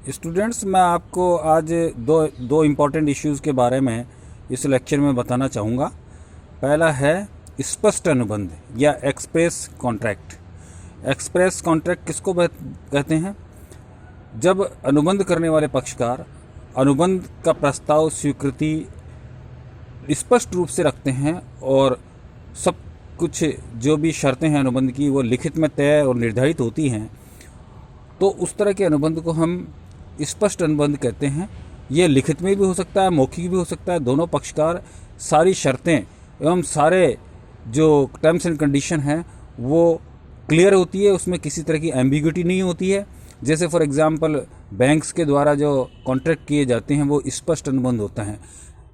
Students, मैं आपको आज दो इम्पॉर्टेंट इश्यूज़ के बारे में इस लेक्चर में बताना चाहूँगा। पहला है स्पष्ट अनुबंध या एक्सप्रेस कॉन्ट्रैक्ट। एक्सप्रेस कॉन्ट्रैक्ट किसको कहते हैं? जब अनुबंध करने वाले पक्षकार अनुबंध का प्रस्ताव स्वीकृति स्पष्ट रूप से रखते हैं और सब कुछ जो भी शर्तें हैं अनुबंध की वो लिखित में तय और निर्धारित होती हैं, तो उस तरह के अनुबंध को हम स्पष्ट अनुबंध कहते हैं। ये लिखित में भी हो सकता है, मौखिक भी हो सकता है। दोनों पक्षकार सारी शर्तें एवं सारे जो टर्म्स एंड कंडीशन हैं वो क्लियर होती है, उसमें किसी तरह की एम्बिग्यूटी नहीं होती है। जैसे फॉर एग्जांपल बैंक्स के द्वारा जो कॉन्ट्रैक्ट किए जाते हैं वो स्पष्ट अनुबंध होता है,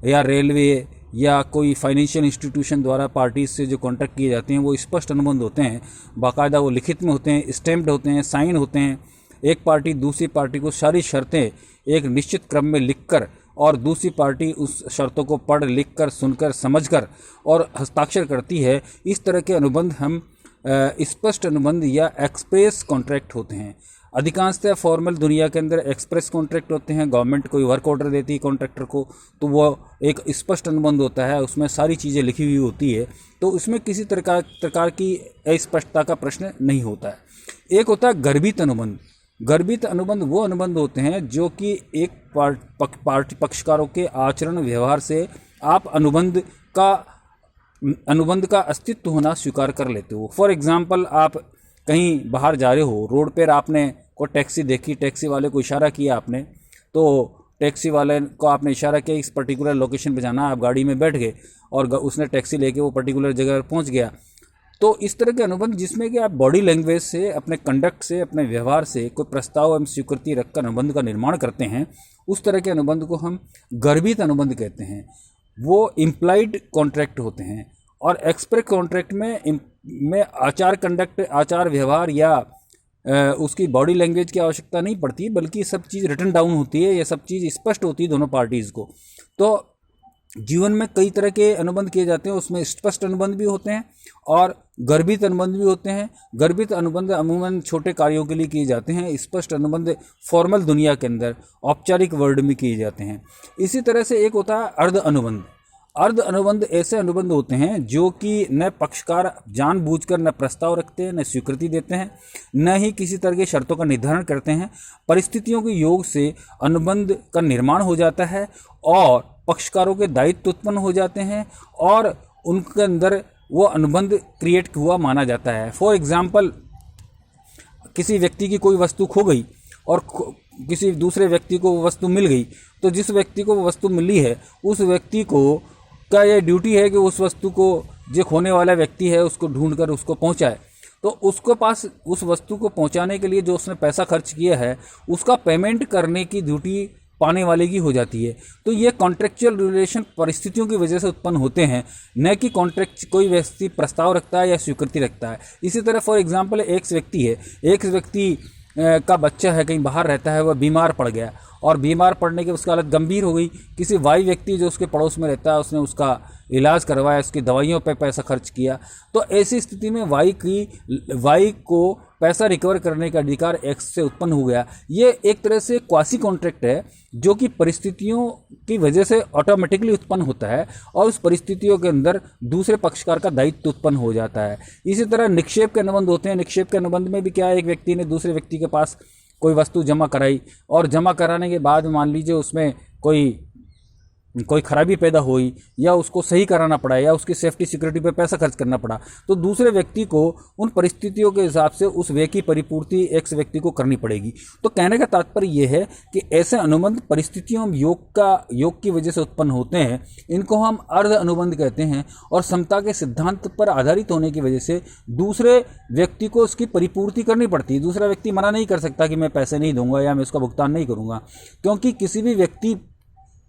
या रेलवे या कोई फाइनेंशियल इंस्टीट्यूशन द्वारा पार्टीज से जो कॉन्ट्रैक्ट किए जाते हैं वो स्पष्ट अनुबंध होते हैं। बाकायदा वो लिखित में होते हैं, स्टैम्प्ड होते हैं, साइन होते हैं। एक पार्टी दूसरी पार्टी को सारी शर्तें एक निश्चित क्रम में लिखकर और दूसरी पार्टी उस शर्तों को पढ़ लिख कर सुनकर समझकर और हस्ताक्षर करती है। इस तरह के अनुबंध हम स्पष्ट अनुबंध या एक्सप्रेस कॉन्ट्रैक्ट होते हैं। अधिकांशतः फॉर्मल दुनिया के अंदर एक्सप्रेस कॉन्ट्रैक्ट होते हैं। गवर्नमेंट कोई वर्क ऑर्डर देती है कॉन्ट्रैक्टर को, तो वो एक स्पष्ट अनुबंध होता है, उसमें सारी चीज़ें लिखी हुई होती है, तो उसमें किसी प्रकार की अस्पष्टता का प्रश्न नहीं होता है। एक होता है गर्भित अनुबंध। गर्भित अनुबंध वो अनुबंध होते हैं जो कि एक पार्टी पक्षकारों के आचरण व्यवहार से आप अनुबंध का अस्तित्व होना स्वीकार कर लेते हो। फॉर एग्जाम्पल, आप कहीं बाहर जा रहे हो, रोड पर आपने कोई टैक्सी देखी, टैक्सी वाले को इशारा किया आपने, तो टैक्सी वाले को आपने इशारा किया इस पर्टिकुलर लोकेशन पे जाना, आप गाड़ी में बैठ गए और उसने टैक्सी लेके वो पर्टिकुलर जगह पहुंच गया। तो इस तरह के अनुबंध जिसमें कि आप बॉडी लैंग्वेज से, अपने कंडक्ट से, अपने व्यवहार से कोई प्रस्ताव एवं स्वीकृति रखकर अनुबंध का निर्माण करते हैं, उस तरह के अनुबंध को हम गर्भित अनुबंध कहते हैं। वो इम्प्लाइड कॉन्ट्रैक्ट होते हैं। और एक्सप्रेस कॉन्ट्रैक्ट में आचार व्यवहार या उसकी बॉडी लैंग्वेज की आवश्यकता नहीं पड़ती, बल्कि सब चीज़ रिटन डाउन होती है, ये सब चीज़ स्पष्ट होती है दोनों पार्टीज़ को। तो जीवन में कई तरह के अनुबंध किए जाते हैं, उसमें स्पष्ट अनुबंध भी होते हैं और गर्भित अनुबंध भी होते हैं। गर्भित अनुबंध अमूमन छोटे कार्यों के लिए किए जाते हैं। स्पष्ट अनुबंध फॉर्मल दुनिया के अंदर औपचारिक वर्ल्ड में किए जाते हैं। इसी तरह से एक होता है अर्ध अनुबंध। अर्ध अनुबंध ऐसे अनुबंध होते हैं जो कि न पक्षकार जानबूझकर न प्रस्ताव रखते हैं, न स्वीकृति देते हैं, न ही किसी तरह की शर्तों का निर्धारण करते हैं। परिस्थितियों के योग से अनुबंध का निर्माण हो जाता है और पक्षकारों के दायित्व उत्पन्न हो जाते हैं और उनके अंदर वो अनुबंध क्रिएट हुआ माना जाता है। फॉर एग्जाम्पल, किसी व्यक्ति की कोई वस्तु खो गई और किसी दूसरे व्यक्ति को वो वस्तु मिल गई, तो जिस व्यक्ति को वो वस्तु मिली है उस व्यक्ति को का यह ड्यूटी है कि उस वस्तु को, जो खोने वाला व्यक्ति है, उसको ढूंढकर उसको पहुंचाए। तो उसके पास उस वस्तु को पहुंचाने के लिए जो उसने पैसा खर्च किया है उसका पेमेंट करने की ड्यूटी पाने वाले की हो जाती है। तो ये कॉन्ट्रेक्चुअल रिलेशन परिस्थितियों की वजह से उत्पन्न होते हैं, न कि कॉन्ट्रैक्ट कोई व्यक्ति प्रस्ताव रखता है या स्वीकृति रखता है। इसी तरह फॉर एग्जांपल एक व्यक्ति है, एक व्यक्ति का बच्चा है, कहीं बाहर रहता है, वह बीमार पड़ गया और बीमार पड़ने के उसकी हालत गंभीर हो गई। किसी वाई व्यक्ति जो उसके पड़ोस में रहता है उसने उसका इलाज करवाया, उसकी दवाइयों पर पैसा खर्च किया। तो ऐसी स्थिति में वाई को पैसा रिकवर करने का अधिकार एक्स से उत्पन्न हो गया। ये एक तरह से क्वासी कॉन्ट्रैक्ट है जो कि परिस्थितियों की वजह से ऑटोमेटिकली उत्पन्न होता है और उस परिस्थितियों के अंदर दूसरे पक्षकार का दायित्व उत्पन्न हो जाता है। इसी तरह निक्षेप के अनुबंध होते हैं। निक्षेप के अनुबंध में भी क्या है, एक व्यक्ति ने दूसरे व्यक्ति के पास कोई वस्तु जमा कराई और जमा कराने के बाद मान लीजिए उसमें कोई खराबी पैदा हुई या उसको सही कराना पड़ा या उसकी सेफ्टी सिक्योरिटी पे पैसा खर्च करना पड़ा, तो दूसरे व्यक्ति को उन परिस्थितियों के हिसाब से उस व्यय की परिपूर्ति एक्स व्यक्ति को करनी पड़ेगी। तो कहने का तात्पर्य यह है कि ऐसे अनुबंध परिस्थितियों में योग की वजह से उत्पन्न होते हैं। इनको हम अर्ध अनुबंध कहते हैं और समता के सिद्धांत पर आधारित होने की वजह से दूसरे व्यक्ति को उसकी परिपूर्ति करनी पड़ती है। दूसरा व्यक्ति मना नहीं कर सकता कि मैं पैसे नहीं दूंगा या मैं उसका भुगतान नहीं करूंगा, क्योंकि किसी भी व्यक्ति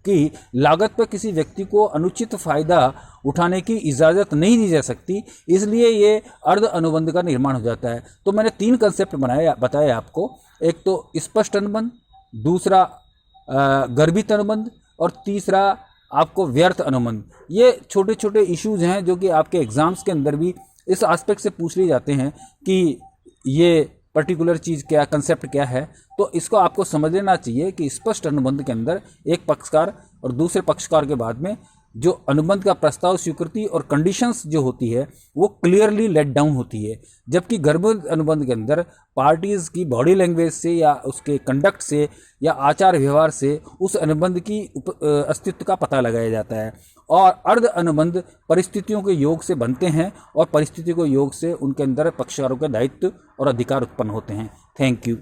की लागत पर किसी व्यक्ति को अनुचित फायदा उठाने की इजाज़त नहीं दी जा सकती, इसलिए ये अर्ध अनुबंध का निर्माण हो जाता है। तो मैंने 3 कंसेप्ट बताया आपको। एक तो स्पष्ट अनुबंध, दूसरा गर्भित अनुबंध और तीसरा आपको व्यर्थ अनुबंध। ये छोटे छोटे इश्यूज हैं जो कि आपके एग्जाम्स के अंदर भी इस एस्पेक्ट से पूछ लिए जाते हैं कि ये पर्टिकुलर चीज़ क्या, कंसेप्ट क्या है। तो इसको आपको समझ लेना चाहिए कि स्पष्ट अनुबंध के अंदर एक पक्षकार और दूसरे पक्षकार के बाद में जो अनुबंध का प्रस्ताव, स्वीकृति और कंडीशंस जो होती है वो क्लियरली लेट डाउन होती है। जबकि गर्भवत अनुबंध के अंदर पार्टीज की बॉडी लैंग्वेज से या उसके कंडक्ट से या आचार व्यवहार से उस अनुबंध की अस्तित्व का पता लगाया जाता है। और अर्ध अनुबंध परिस्थितियों के योग से बनते हैं और परिस्थितियों के योग से उनके अंदर पक्षकारों के दायित्व और अधिकार उत्पन्न होते हैं। Thank you.